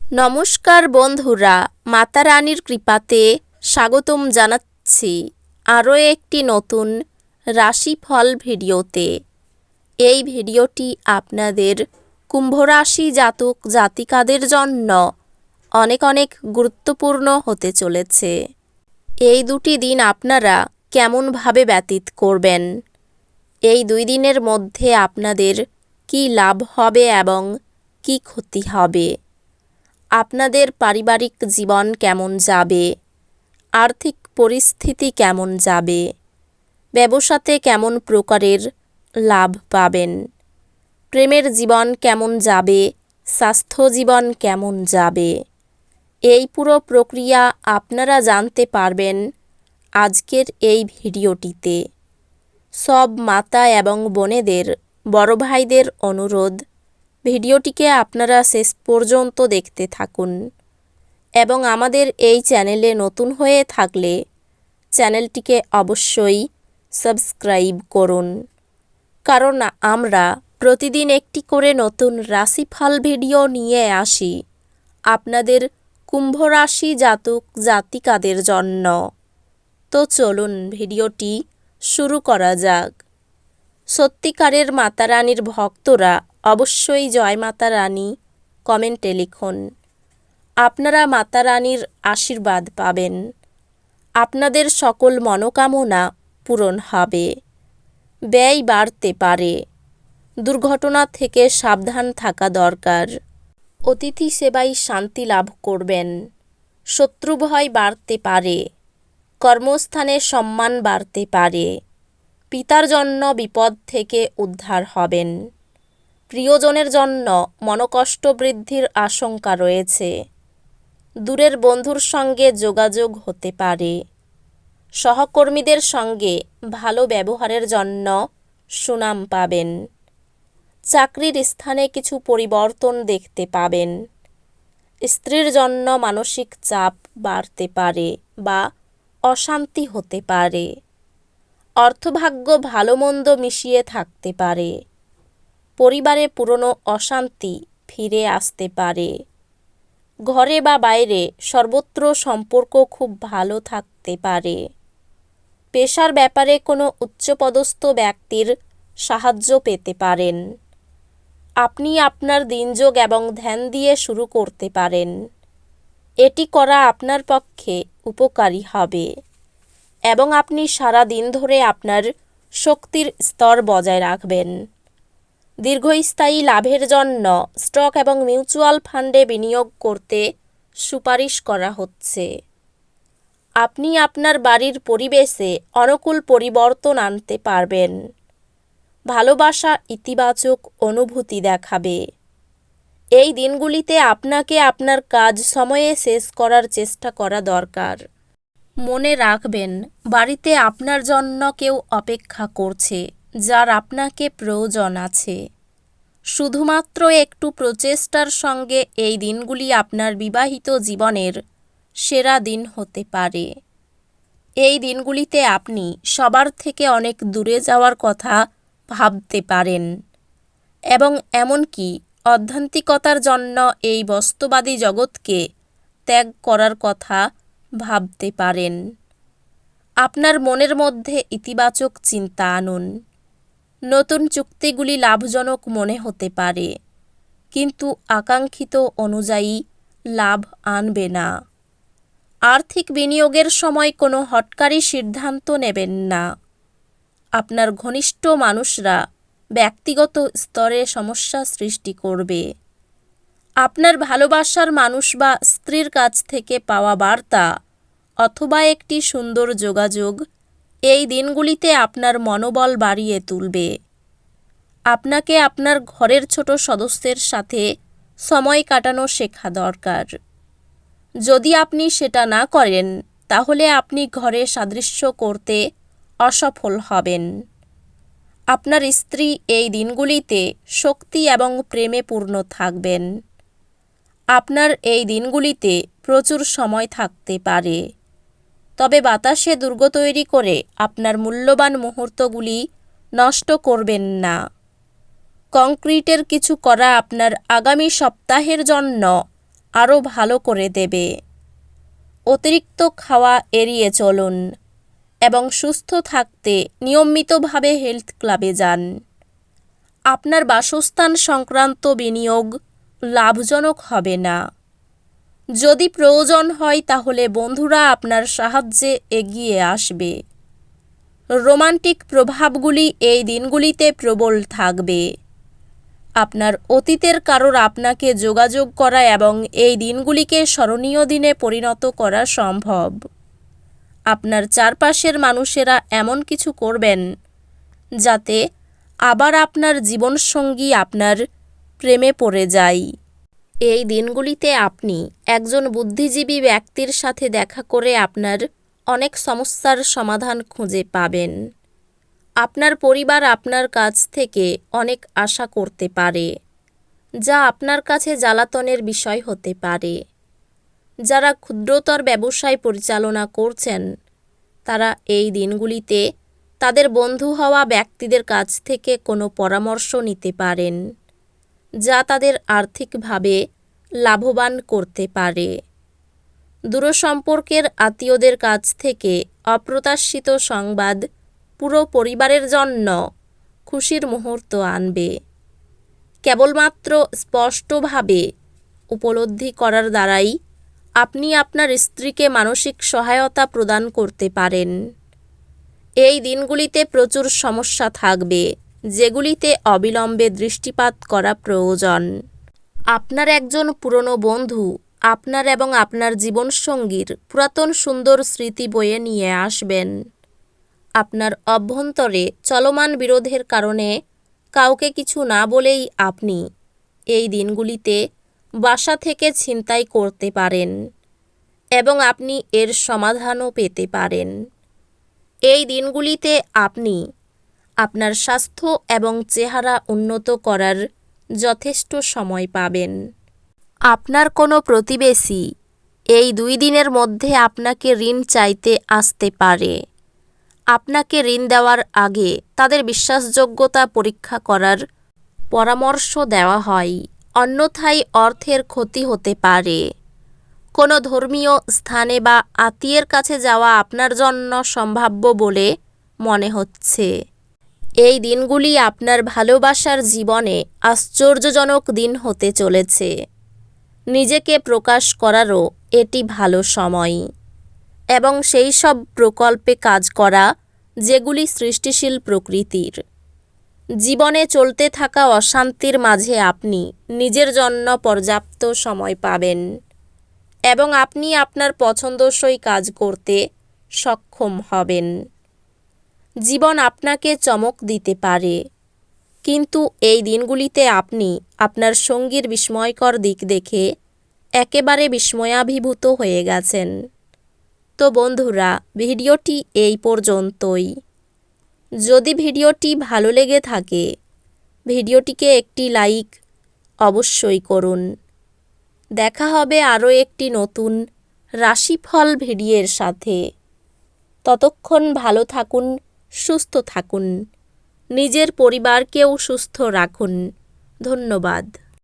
নমস্কার বন্ধুরা, মাতা রানীর কৃপাতে স্বাগতম জানাচ্ছি আরও একটি নতুন রাশিফল ভিডিওতে। এই ভিডিওটি আপনাদের কুম্ভ রাশি জাতক জাতিকাদের জন্য অনেক অনেক গুরুত্বপূর্ণ হতে চলেছে। এই দুটি দিন আপনারা কেমনভাবে ব্যতীত করবেন, এই 2 দিনের মধ্যে আপনাদের কি লাভ হবে এবং কি ক্ষতি হবে, আপনাদের পারিবারিক জীবন কেমন যাবে, আর্থিক পরিস্থিতি কেমন যাবে, ব্যবসাতে কেমন প্রকারের লাভ পাবেন, প্রেমের জীবন কেমন যাবে, স্বাস্থ্য জীবন কেমন যাবে, এই পুরো প্রক্রিয়া আপনারা জানতে পারবেন আজকের এই ভিডিওটিতে। সব মাতা এবং বোনেদের, বড় ভাইদের অনুরোধ, ভিডিওটিকে আপনারা শেষ পর্যন্ত দেখতে থাকুন এবং আমাদের এই চ্যানেলে নতুন হয়ে থাকলে চ্যানেলটিকে অবশ্যই সাবস্ক্রাইব করুন, কারণ আমরা প্রতিদিন একটি করে নতুন রাশিফল ভিডিও নিয়ে আসি আপনাদের কুম্ভ রাশি জাতক জাতিকাদের জন্য। তো চলুন ভিডিওটি শুরু করা যাক। সত্যিকারের মাতা রানীর ভক্তরা অবশ্যই জয় মাতা রানী কমেন্টে লিখুন। আপনারা মাতা রানীর আশীর্বাদ পাবেন, আপনাদের সকল মনোকামনা পূরণ হবে, ব্যয় বাড়তে পারে, দুর্ঘটনা থেকে সাবধান থাকা দরকার, অতিথি সেবায় শান্তি লাভ করবেন, শত্রু ভয় বাড়তে পারে, কর্মস্থানে সম্মান বাড়তে পারে, পিতার জন্য বিপদ থেকে উদ্ধার হবেন, প্রিয়জনের জন্য মনোকষ্ট বৃদ্ধির আশঙ্কা রয়েছে, দূরের বন্ধুর সঙ্গে যোগাযোগ হতে পারে, সহকর্মীদের সঙ্গে ভালো ব্যবহারের জন্য সুনাম পাবেন, চাকরির স্থানে কিছু পরিবর্তন দেখতে পাবেন, স্ত্রীর জন্য মানসিক চাপ বাড়তে পারে বা অশান্তি হতে পারে, অর্থভাগ্য ভালো মন্দ মিশিয়ে থাকতে পারে, পরিবারে পুরনো অশান্তি ফিরে আসতে পারে, ঘরে বা বাইরে সর্বত্র সম্পর্ক খুব ভালো থাকতে পারে, পেশার ব্যাপারে কোনো উচ্চপদস্থ ব্যক্তির সাহায্য পেতে পারেন, আপনি আপনার দিনযোগ এবং ধ্যান দিয়ে শুরু করতে পারেন, এটি করা আপনার পক্ষে উপকারী হবে এবং আপনি সারা দিন ধরে আপনার শক্তির স্তর বজায় রাখবেন। দীর্ঘস্থায়ী লাভের জন্য স্টক এবং মিউচুয়াল ফান্ডে বিনিয়োগ করতে সুপারিশ করা হচ্ছে। আপনি আপনার বাড়ির পরিবেশে অনুকূল পরিবর্তন আনতে পারবেন, ভালোবাসা ইতিবাচক অনুভূতি দেখাবে। এই দিনগুলিতে আপনাকে আপনার কাজ সময়ে শেষ করার চেষ্টা করা দরকার। মনে রাখবেন, বাড়িতে আপনার জন্য কেউ অপেক্ষা করছে, যার আপনাকে প্রয়োজন আছে। শুধুমাত্র একটু প্রচেষ্টার সঙ্গে এই দিনগুলি আপনার বিবাহিত জীবনের সেরা দিন হতে পারে। এই দিনগুলিতে আপনি সবার থেকে অনেক দূরে যাওয়ার কথা ভাবতে পারেন এবং এমনকি অধ্যাত্মিকতার জন্য এই বাস্তববাদী জগৎকে ত্যাগ করার কথা ভাবতে পারেন। আপনার মনের মধ্যে ইতিবাচক চিন্তা আনুন। নতুন চুক্তিগুলি লাভজনক মনে হতে পারে, কিন্তু আকাঙ্ক্ষিত অনুযায়ী লাভ আনবে না। আর্থিক বিনিয়োগের সময় কোনো হঠকারী সিদ্ধান্ত নেবেন না। আপনার ঘনিষ্ঠ মানুষরা ব্যক্তিগত স্তরে সমস্যা সৃষ্টি করবে। আপনার ভালোবাসার মানুষ বা স্ত্রীর কাছ থেকে পাওয়া বার্তা অথবা একটি সুন্দর যোগাযোগ এই দিনগুলিতে আপনার মনোবল বাড়িয়ে তুলবে। আপনাকে আপনার ঘরের ছোট সদস্যের সাথে সময় কাটানো শেখা দরকার। যদি আপনি সেটা না করেন, তাহলে আপনি ঘরে সাদৃশ্য করতে অসফল হবেন। আপনার স্ত্রী এই দিনগুলিতে শক্তি এবং প্রেমে পূর্ণ থাকবেন। আপনার এই দিনগুলিতে প্রচুর সময় থাকতে পারে, তবে বাতাসে দুর্গ তৈরি করে আপনার মূল্যবান মুহূর্তগুলি নষ্ট করবেন না। কংক্রিটের কিছু করা আপনার আগামী সপ্তাহের জন্য আরও ভালো করে দেবে। অতিরিক্ত খাওয়া এড়িয়ে চলুন এবং সুস্থ থাকতে নিয়মিতভাবে হেলথ ক্লাবে যান। আপনার বাসস্থান সংক্রান্ত বিনিয়োগ লাভজনক হবে না। যদি প্রয়োজন হয় তাহলে বন্ধুরা আপনার সাহায্যে এগিয়ে আসবে। রোমান্টিক প্রভাবগুলি এই দিনগুলিতে প্রবল থাকবে। আপনার অতীতের কারোর আপনাকে যোগাযোগ করা এবং এই দিনগুলিকে স্মরণীয় দিনে পরিণত করা সম্ভব। আপনার চারপাশের মানুষেরা এমন কিছু করবেন যাতে আবার আপনার জীবনসঙ্গী আপনার প্রেমে পড়ে যায়। এই দিনগুলিতে আপনি একজন বুদ্ধিজীবী ব্যক্তির সাথে দেখা করে আপনার অনেক সমস্যার সমাধান খুঁজে পাবেন। আপনার পরিবার আপনার কাছ থেকে অনেক আশা করতে পারে, যা আপনার কাছে জ্বালাতনের বিষয় হতে পারে। যারা ক্ষুদ্রতর ব্যবসায় পরিচালনা করছেন তারা এই দিনগুলিতে তাদের বন্ধু হওয়া ব্যক্তিদের কাছ থেকে কোনো পরামর্শ নিতে পারেন, যা তাদের আর্থিকভাবে লাভবান করতে পারে। দূরসম্পর্কের আত্মীয়দের কাছ থেকে অপ্রত্যাশিত সংবাদ পুরো পরিবারের জন্য খুশির মুহূর্ত আনবে। কেবলমাত্র স্পষ্টভাবে উপলব্ধি করার দ্বারাই আপনি আপনার স্ত্রীকে মানসিক সহায়তা প্রদান করতে পারেন। এই দিনগুলিতে প্রচুর সমস্যা থাকবে, যেগুলিতে অবিলম্বে দৃষ্টিপাত করা প্রয়োজন। আপনার একজন পুরনো বন্ধু আপনার এবং আপনার জীবনসঙ্গীর পুরাতন সুন্দর স্মৃতি বয়ে নিয়ে আসবেন। আপনার অভ্যন্তরে চলমান বিরোধের কারণে কাউকে কিছু না বলেই আপনি এই দিনগুলিতে বাসা থেকে ছিনতাই করতে পারেন এবং আপনি এর সমাধানও পেতে পারেন। এই দিনগুলিতে আপনি আপনার স্বাস্থ্য এবং চেহারা উন্নত করার যথেষ্ট সময় পাবেন। আপনার কোনো প্রতিবেশী এই 2 দিনের মধ্যে আপনাকে ঋণ চাইতে আসতে পারে। আপনাকে ঋণ দেওয়ার আগে তাদের বিশ্বাসযোগ্যতা পরীক্ষা করার পরামর্শ দেওয়া হয়, অন্যথায় অর্থের ক্ষতি হতে পারে। কোনো ধর্মীয় স্থানে বা আত্মীয়ের কাছে যাওয়া আপনার জন্য সম্ভাব্য বলে মনে হচ্ছে। এই দিনগুলি আপনার ভালোবাসার জীবনে আশ্চর্যজনক দিন হতে চলেছে। নিজেকে প্রকাশ করারও এটি ভালো সময় এবং সেই সব প্রকল্পে কাজ করা যেগুলি সৃষ্টিশীল প্রকৃতির। জীবনে চলতে থাকা অশান্তির মাঝে আপনি নিজের জন্য পর্যাপ্ত সময় পাবেন এবং আপনি আপনার পছন্দসই কাজ করতে সক্ষম হবেন। জীবন আপনাকে চমক দিতে পারে, কিন্তু এই দিনগুলিতে আপনি আপনার সঙ্গীর বিস্ময়কর দিক দেখে একেবারে বিস্ময়াভিভূত হয়ে গেছেন। তো বন্ধুরা, ভিডিওটি এই পর্যন্তই। যদি ভিডিওটি ভালো লেগে থাকে ভিডিওটিকে একটি লাইক অবশ্যই করুন। দেখা হবে আরও একটি নতুন রাশিফল ভিডিওর সাথে। ততক্ষণ ভালো থাকুন, সুস্থ থাকুন, নিজের পরিবারকেও সুস্থ রাখুন। ধন্যবাদ।